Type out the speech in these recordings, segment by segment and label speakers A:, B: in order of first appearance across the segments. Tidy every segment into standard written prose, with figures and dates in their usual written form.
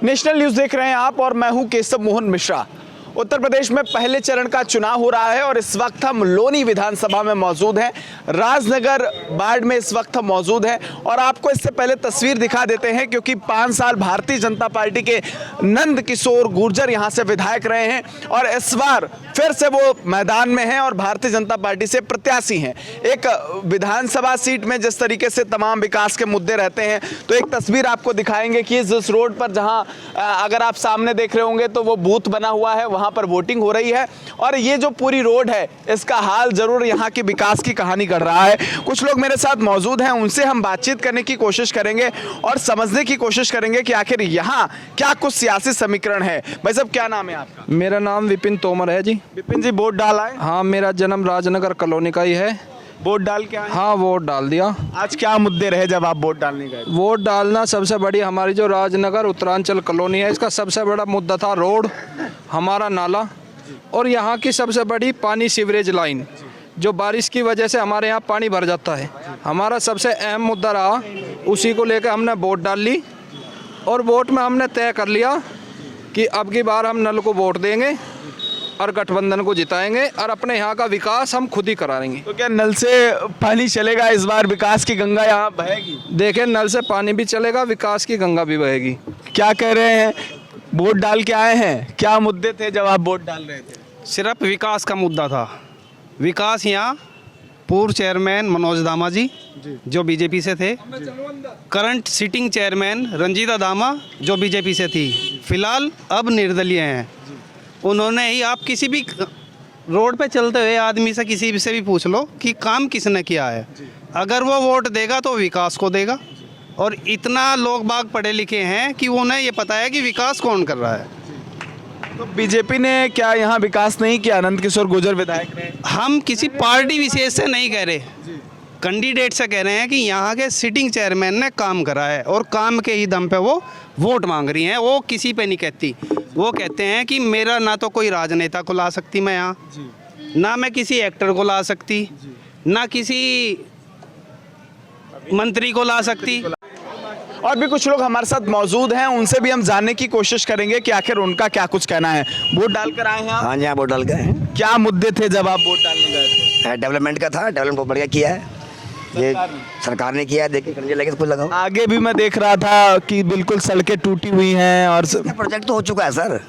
A: National news देख रहे हैं आप और मैं हूं केशव मोहन मिश्रा। उत्तर प्रदेश में पहले चरण का चुनाव हो रहा है और इस वक्त हम लोनी विधानसभा में मौजूद हैं। राजनगर बाढ़ में इस वक्त हम मौजूद हैं और आपको इससे पहले तस्वीर दिखा देते हैं क्योंकि 5 साल भारतीय जनता पार्टी के नंद किशोर गुर्जर यहां से विधायक रहे हैं और इस बार फिर से वो मैदान में हैं और भारतीय जनता पार्टी से प्रत्याशी हैं। एक विधानसभा सीट में जिस तरीके से तमाम विकास के मुद्दे रहते हैं, तो एक तस्वीर आपको दिखाएंगे कि जिस रोड पर जहां अगर आप सामने देख रहे होंगे तो वो बूथ बना हुआ है, वहां पर वोटिंग हो रही है और ये जो पूरी रोड है इसका हाल जरूर यहाँ की विकास की कहानी कर रहा है। कुछ लोग मेरे साथ मौजूद हैं, उनसे हम बातचीत करने की कोशिश करेंगे और समझने की कोशिश करेंगे कि आखिर यहाँ क्या कुछ सियासी समीकरण है। भाई साहब, क्या नाम है आपका?
B: मेरा नाम विपिन तोमर है जी।
A: विपिन जी, वोट डाला है?
B: हाँ, मेरा जन्म राजनगर कॉलोनी का ही है।
A: वोट डाल के आए?
B: हाँ, वोट डाल दिया।
A: आज क्या मुद्दे रहे जब आप वोट डालने गए?
B: वोट डालना सबसे बड़ी हमारी जो राजनगर उत्तरांचल कॉलोनी है, इसका सबसे बड़ा मुद्दा था रोड, हमारा नाला और यहाँ की सबसे बड़ी पानी सीवरेज लाइन, जो बारिश की वजह से हमारे यहाँ पानी भर जाता है। हमारा सबसे अहम मुद्दा रहा, उसी को लेकर हमने वोट डाल ली और वोट में हमने तय कर लिया कि अब की बार हम नल को वोट देंगे और गठबंधन को जिताएंगे और अपने यहाँ का विकास हम खुद ही कराएंगे।
A: तो क्या नल से पानी चलेगा इस बार? विकास की गंगा यहाँ बहेगी?
B: देखें, नल से पानी भी चलेगा, विकास की गंगा भी बहेगी।
A: क्या कह रहे हैं? वोट डाल के आए हैं, क्या मुद्दे थे जब आप वोट डाल रहे थे?
C: सिर्फ विकास का मुद्दा था। विकास यहाँ पूर्व चेयरमैन मनोज दामा जी जो बीजेपी से थे, करंट सिटिंग चेयरमैन रंजीता दामा जो बीजेपी से थी, फिलहाल अब निर्दलीय हैं। उन्होंने ही, आप किसी भी रोड पे चलते हुए आदमी से किसी से भी पूछ लो कि काम किसने किया है, अगर वो वोट देगा तो विकास को देगा। और इतना लोग बाग पढ़े लिखे हैं कि उन्हें ये पता है कि विकास कौन कर रहा है।
A: तो बीजेपी ने क्या यहाँ विकास नहीं किया? नंद किशोर गुर्जर विधायक ने?
C: हम किसी पार्टी विशेष से नहीं कह रहे, कैंडिडेट से कह रहे हैं कि यहाँ के सिटिंग चेयरमैन ने काम करा है और काम के ही दम पे वो वोट मांग रही हैं। वो किसी पे नहीं कहती, वो कहते हैं कि मेरा ना तो कोई राजनेता को ला सकती मैं यहाँ, ना मैं किसी एक्टर को ला सकती, ना किसी मंत्री को ला सकती।
A: और भी कुछ लोग हमारे साथ मौजूद हैं, उनसे भी हम जानने की कोशिश करेंगे कि आखिर उनका क्या कुछ कहना है। वोट डालकर आए हैं आप?
D: हाँ जी, हाँ, वोट डाल गए हैं।
A: क्या मुद्दे थे जब आप वोट डालने गए थे?
D: डेवलपमेंट का था, डेवलपमेंट बहुत बढ़िया किया है, ये सरकार ने किया है। देखिए, करने लगे तो कुछ लगाओ।
A: आगे भी मैं देख रहा था कि बिल्कुल सड़कें टूटी हुई हैं और
D: प्रोजेक्ट तो हो चुका है सर।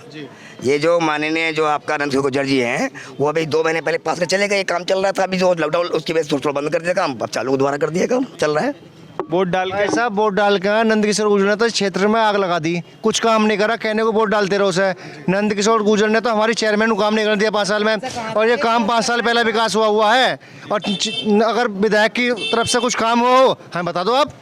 D: ये जो माननीय जो आपका नंद गुर्जर जी हैं, वो अभी 2 महीने पहले पास कर चले गए। काम चल रहा था, अभी जो लॉकडाउन उसकी वजह से थोड़ा बंद कर दिया काम, अब चालू दोबारा कर दिया, काम चल रहा है।
A: वोट डाल के
E: ऐसा वोट डाल के नंद किशोर गुर्जर ने तो क्षेत्र में आग लगा दी, कुछ काम नहीं करा, कहने को वोट डालते रहो सर। नंद किशोर गुर्जर ने तो हमारी चेयरमैन को काम नहीं कर दिया 5 साल में, और ये काम 5 साल पहले विकास हुआ है। और अगर विधायक की तरफ से कुछ काम हो हमें बता दो आप।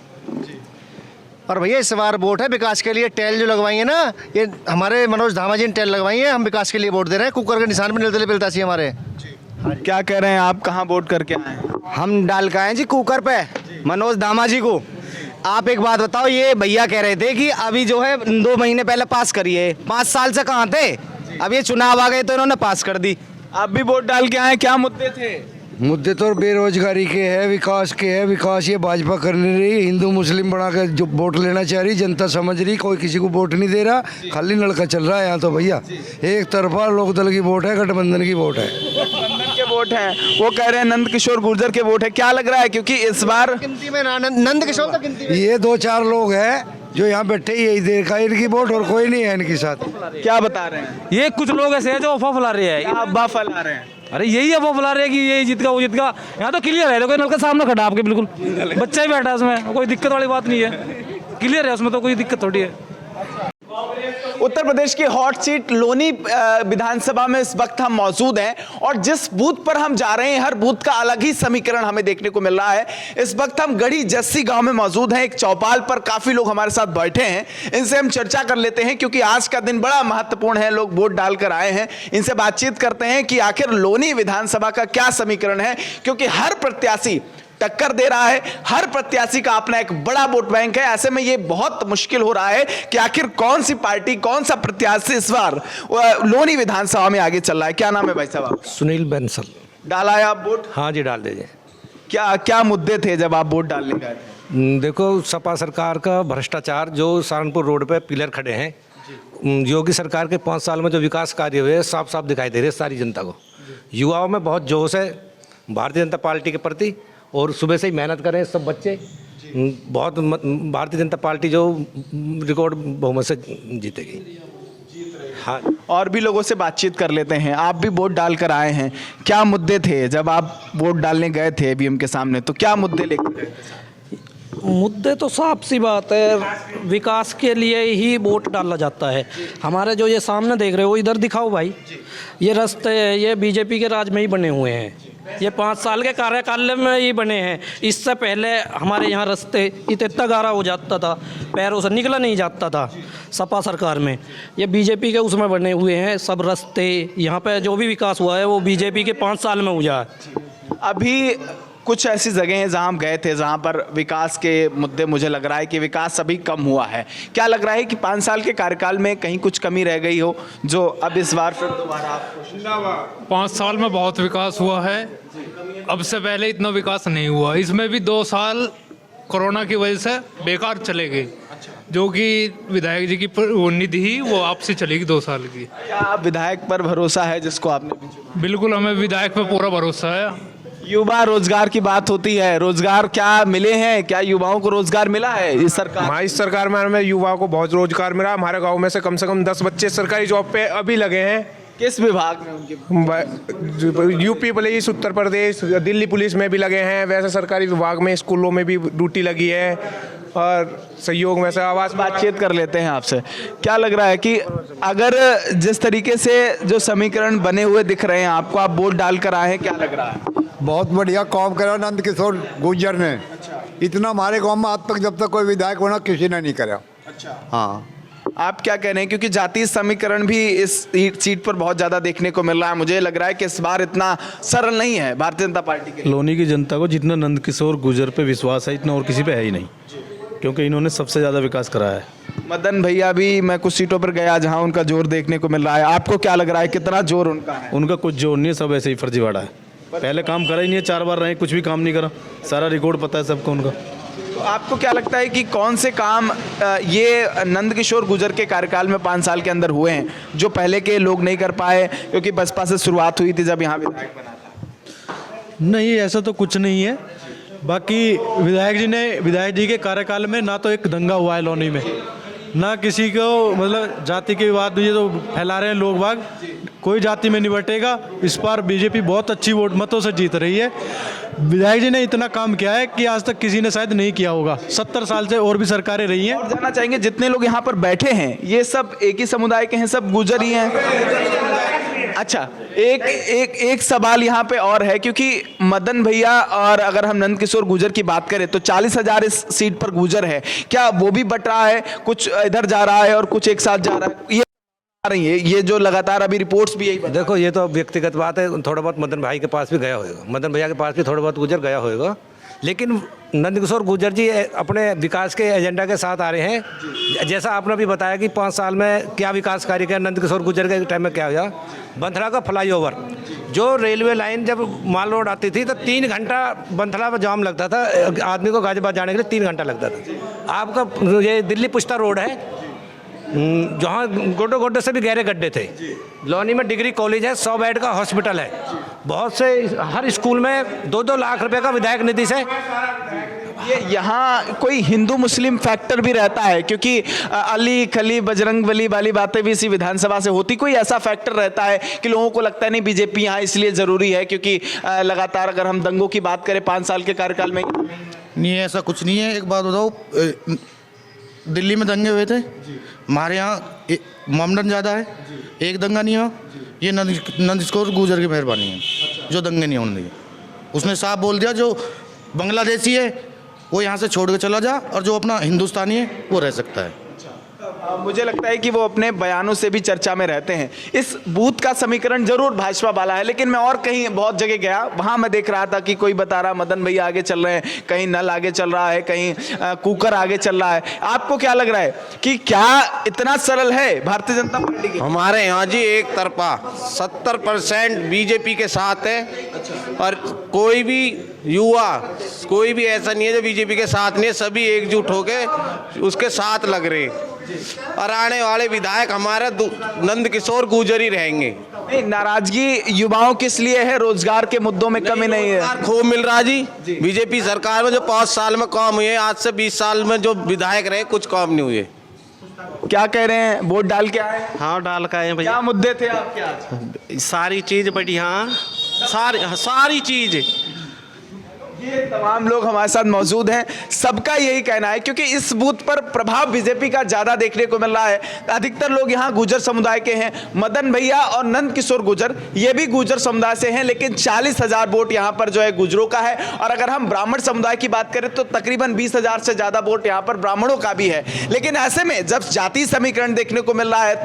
E: और भैया इस बार वोट है विकास के लिए। टेल जो लगवाई है ना, ये हमारे मनोज धामा जी ने टेल लगवाई है, हम विकास के लिए वोट दे रहे हैं। कुकर के निशान पर निर्दलीय प्रत्याशी हमारे।
A: क्या कह रहे हैं आप, कहाँ वोट करके आए हैं?
F: हम डाल के आए जी कुकर पे मनोज दामा जी को। आप एक बात बताओ, ये भैया कह रहे थे कि अभी जो है 2 महीने पहले पास करिए, 5 साल से कहाँ थे, अब ये चुनाव आ गए तो इन्होंने पास कर दी।
A: आप भी वोट डाल के आए, क्या मुद्दे थे?
G: मुद्दे तो बेरोजगारी के है, विकास के है। विकास ये भाजपा कर नहीं रही, हिंदू मुस्लिम बना कर जो वोट लेना चाह रही, जनता समझ रही, कोई किसी को वोट नहीं दे रहा, खाली लड़का चल रहा है यहाँ तो भैया। एक तरफा लोकदल की वोट है, गठबंधन की वोट है।
A: गठबंधन के वोट हैं, वो कह रहे हैं नंद किशोर गुर्जर के वोट है। क्या लग रहा है, क्योंकि इस बार
E: गिनती में नंद किशोर तो गिनती में
G: ये 2-4 लोग हैं जो यहाँ बैठे, यही देर का इनकी वोट और कोई नहीं है इनके साथ।
A: क्या बता रहे हैं?
H: ये कुछ लोग ऐसे हैं जो अफवाह फैला रहे हैं।
A: अफवाह फैला रहे हैं?
H: अरे यही अफवाह फैला रहे हैं कि ये जीत का वो जीत का। यहाँ तो क्लियर है, कोई नल के सामने खड़ा आपके, बिल्कुल बच्चा ही बैठा है उसमें, कोई दिक्कत वाली बात नहीं है, क्लियर है, उसमें तो कोई दिक्कत थोड़ी है।
A: उत्तर प्रदेश की हॉट सीट लोनी विधानसभा में इस वक्त हम मौजूद हैं और जिस बूथ पर हम जा रहे हैं, हर बूथ का अलग ही समीकरण हमें देखने को मिल रहा है। इस वक्त हम गढ़ी जस्सी गांव में मौजूद हैं, एक चौपाल पर काफी लोग हमारे साथ बैठे हैं, इनसे हम चर्चा कर लेते हैं क्योंकि आज का दिन बड़ा महत्वपूर्ण है। लोग वोट डालकर आए हैं, इनसे बातचीत करते हैं कि आखिर लोनी विधानसभा का क्या समीकरण है, क्योंकि हर प्रत्याशी टक्कर दे रहा है, हर प्रत्याशी का अपना एक बड़ा वोट बैंक है। ऐसे में ये बहुत मुश्किल हो रहा है कि आखिर कौन सी पार्टी, कौन सा प्रत्याशी इस बार लोनी विधानसभा में आगे चल रहा है। क्या नाम है भाई साहब?
B: सुनील बंसल।
A: डाला है आप वोट?
B: हाँ जी, डाल दीजिए।
A: क्या क्या मुद्दे थे जब आप वोट डालने गए थे?
I: देखो, सपा सरकार का भ्रष्टाचार, जो सहारनपुर रोड पे पिलर खड़े हैं, योगी सरकार के 5 साल में जो विकास कार्य हुए हैं, साफ साफ दिखाई दे रहे हैं सारी जनता को। युवाओं में बहुत जोश है भारतीय जनता पार्टी के प्रति, और सुबह से ही मेहनत करें सब बच्चे। बहुत भारतीय जनता पार्टी जो रिकॉर्ड बहुमत से जीतेगी। हाँ,
A: और भी लोगों से बातचीत कर लेते हैं। आप भी वोट डालकर आए हैं, क्या मुद्दे थे जब आप वोट डालने गए थे ईवीएम के सामने, तो क्या मुद्दे लेकर गए?
J: मुद्दे तो साफ सी बात है, विकास के लिए ही वोट डाला जाता है। हमारे जो ये सामने देख रहे हो, इधर दिखाओ भाई, ये रास्ते ये बीजेपी के राज में ही बने हुए हैं, ये 5 साल के कार्यकाल में ही बने हैं। इससे पहले हमारे यहाँ रास्ते इतना गारा हो जाता था, पैरों से निकला नहीं जाता था सपा सरकार में। ये बीजेपी के उसमें बने हुए हैं सब रास्ते। यहाँ पे जो भी विकास हुआ है वो बीजेपी के 5 साल में हुआ है।
A: अभी कुछ ऐसी जगह हैं जहां हम गए थे, जहां पर विकास के मुद्दे, मुझे लग रहा है कि विकास अभी कम हुआ है। क्या लग रहा है कि 5 साल के कार्यकाल में कहीं कुछ कमी रह गई हो, जो अब इस बार फिर दोबारा
K: 5 साल में बहुत विकास हुआ है, अब से पहले इतना विकास नहीं हुआ। इसमें भी 2 साल कोरोना की वजह से बेकार चले गए, जो कि विधायक जी की वो निधि वो आपसे चलेगी 2 साल की।
A: क्या आप विधायक पर भरोसा है जिसको आपने भी चुना?
K: बिल्कुल, हमें विधायक पर पूरा भरोसा है।
A: युवा रोजगार की बात होती है, रोजगार क्या मिले हैं? क्या युवाओं को रोजगार मिला है इस सरकार?
L: हमारी सरकार में हमें युवाओं को बहुत रोजगार मिला। हमारे गांव में से कम 10 बच्चे सरकारी जॉब पे अभी लगे हैं।
A: किस विभाग में उनके?
L: UP police, Uttar Pradesh, Delhi police में भी लगे हैं। वैसे सरकारी विभाग में स्कूलों में भी ड्यूटी लगी है, और सहयोग में से आवास।
A: बातचीत कर लेते हैं आपसे। क्या लग रहा है कि अगर जिस तरीके से जो समीकरण बने हुए दिख रहे हैं आपको, आप वोट डालकर आए हैं, क्या लग रहा है?
M: बहुत बढ़िया काम करा नंद किशोर गुर्जर ने। इतना हमारे गांव में आज तक जब तक कोई विधायक बना किसी ने नहीं करा।
A: अच्छा,
M: हाँ,
A: आप क्या कह रहे हैं? क्योंकि जातीय समीकरण भी इस सीट पर बहुत ज्यादा देखने को मिल रहा है। मुझे लग रहा है कि इस बार इतना सरल नहीं है भारतीय जनता पार्टी के लिए।
N: लोनी की जनता को जितना नंद किशोर गुर्जर पे विश्वास है, इतना और किसी पे है ही नहीं, क्योंकि इन्होंने सबसे ज़्यादा विकास कराया है।
A: मदन भैया भी, मैं कुछ सीटों पर गया जहां उनका जोर देखने को मिल रहा है। आपको क्या लग रहा है, कितना जोर उनका है?
N: उनका कुछ जोर नहीं है, सब ऐसे ही फर्जीवाड़ा है। पहले काम करा ही नहीं है, 4 बार रहे, कुछ भी काम नहीं करा। सारा रिकॉर्ड पता है सबको उनका।
A: तो आपको क्या लगता है कि कौन से काम ये नंद किशोर गुर्जर के कार्यकाल में 5 साल के अंदर हुए हैं जो पहले के लोग नहीं कर पाए, क्योंकि बसपा से शुरुआत हुई थी जब यहाँ विधायक बना था?
N: नहीं, ऐसा तो कुछ नहीं है। बाकी विधायक जी के कार्यकाल में ना तो एक दंगा हुआ है लोनी में, ना किसी को मतलब जाति के विवाद ये तो फैला रहे हैं लोग बाग, कोई जाति में नहीं बटेगा। इस बार बीजेपी बहुत अच्छी वोट मतों से जीत रही है। विधायक जी ने इतना काम किया है कि आज तक किसी ने शायद नहीं किया होगा। 70 साल से और भी सरकारें रही हैं।
A: और जानना चाहेंगे, जितने लोग यहाँ पर बैठे हैं ये सब एक ही समुदाय के हैं, सब गुर्जर ही हैं? अच्छा, एक सवाल यहाँ पे और है, क्योंकि मदन भैया और अगर हम नंद किशोर गुर्जर की बात करें तो 40,000 इस सीट पर गुर्जर है। क्या वो भी बट रहा है, कुछ इधर जा रहा है और कुछ एक साथ जा रहा है? ये आ रही है, ये जो लगातार अभी रिपोर्ट्स भी यही
I: देखो, ये तो व्यक्तिगत बात है। थोड़ा बहुत मदन भाई के पास भी गया होगा, मदन भैया के पास भी थोड़ा बहुत गुर्जर गया होगा, लेकिन नंद किशोर गुर्जर जी अपने विकास के एजेंडा के साथ आ रहे हैं। जैसा आपने भी बताया कि 5 साल में क्या विकास कार्य किया, नंद किशोर गुर्जर के टाइम में क्या हुआ। बंथला का फ्लाईओवर, जो रेलवे लाइन जब माल रोड आती थी तो 3 घंटा बंथला पर जाम लगता था, आदमी को गाजियाबाद जाने के लिए 3 घंटा लगता था। आपका ये दिल्ली पुष्टा रोड है, जहाँ गोडो गोडो से भी गहरे गड्ढे थे। लोनी में डिग्री कॉलेज है, 100 बेड का हॉस्पिटल है, बहुत से हर स्कूल में 2-2 लाख रुपए का विधायक निधि से।
A: ये यहाँ कोई हिंदू मुस्लिम फैक्टर भी रहता है, क्योंकि अली खली बजरंग बली वाली बातें भी इसी विधानसभा से होती, कोई ऐसा फैक्टर रहता है कि लोगों को लगता है नहीं बीजेपी यहाँ इसलिए ज़रूरी है क्योंकि लगातार अगर हम दंगों की बात करें 5 साल के कार्यकाल में?
O: नहीं, ऐसा कुछ नहीं है। एक बात बताओ, दिल्ली में दंगे हुए थे, हमारे यहाँ मामलन ज़्यादा है, एक दंगा नहीं हुआ। ये नंद किशोर गुर्जर की मेहरबानी है जो दंगे नहीं होने दिए। उसने साफ बोल दिया, जो बांग्लादेशी है वो यहाँ से छोड़ के चला जा, और जो अपना हिंदुस्तानी है वो रह सकता है।
A: मुझे लगता है कि वो अपने बयानों से भी चर्चा में रहते हैं। इस बूथ का समीकरण जरूर भाजपा वाला है, लेकिन मैं और कहीं बहुत जगह गया, वहां मैं देख रहा था कि कोई बता रहा मदन भैया आगे चल रहे हैं, कहीं नल आगे चल रहा है, कहीं कुकर आगे चल रहा है। आपको क्या लग रहा है कि क्या इतना सरल है भारतीय जनता पार्टी की?
F: हमारे यहाँ जी एक तरफा 70% बीजेपी के साथ है,
P: और कोई भी युवा कोई भी ऐसा नहीं है जो बीजेपी के साथ नहीं है, सभी एकजुट होके उसके साथ लग रहे हैं। और आने वाले विधायक हमारे नंद किशोर गुर्जर ही रहेंगे।
A: नहीं, नाराजगी युवाओं किस लिए है? रोजगार के मुद्दों में कमी नहीं है,
P: खूब मिल रहा जी। बीजेपी सरकार में जो 5 साल में काम हुए, आज से 20 साल में जो विधायक रहे कुछ काम नहीं हुए।
A: क्या कह रहे हैं? वोट डाल के आए?
C: हाँ डाल का है भैया।
A: क्या मुद्दे थे आपके आज?
C: सारी चीज़ बढ़िया, सारी चीज़।
A: ये तमाम लोग हमारे साथ मौजूद हैं, सबका यही कहना है, क्योंकि इस बूथ पर प्रभाव बीजेपी का ज्यादा देखने को मिल रहा है। अधिकतर लोग यहाँ गुर्जर समुदाय के हैं। मदन भैया और नंद किशोर गुर्जर ये भी गुर्जर समुदाय से हैं, लेकिन 40,000 वोट यहाँ पर जो है गुर्जरों का है। और अगर हम ब्राह्मण समुदाय की बात करें तो तकरीबन 20,000 से ज्यादा वोट यहाँ पर ब्राह्मणों का भी है। लेकिन ऐसे में जब जातीय समीकरण देखने को मिल रहा है,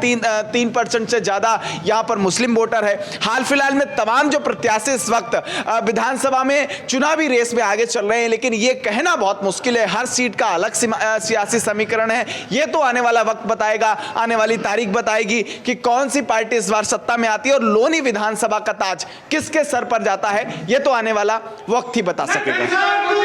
A: 3% से ज्यादा यहाँ पर मुस्लिम वोटर है। हाल फिलहाल में तमाम जो प्रत्याशी इस वक्त विधानसभा में चुनावी रेस में आगे चल रहे हैं, लेकिन ये कहना बहुत मुश्किल है। हर सीट का अलग सियासी समीकरण है। ये तो आने वाला वक्त बताएगा, आने वाली तारीख बताएगी कि कौन सी पार्टी इस बार सत्ता में आती है और लोनी विधानसभा का ताज किसके सर पर जाता है। ये तो आने वाला वक्त ही बता सकेगा।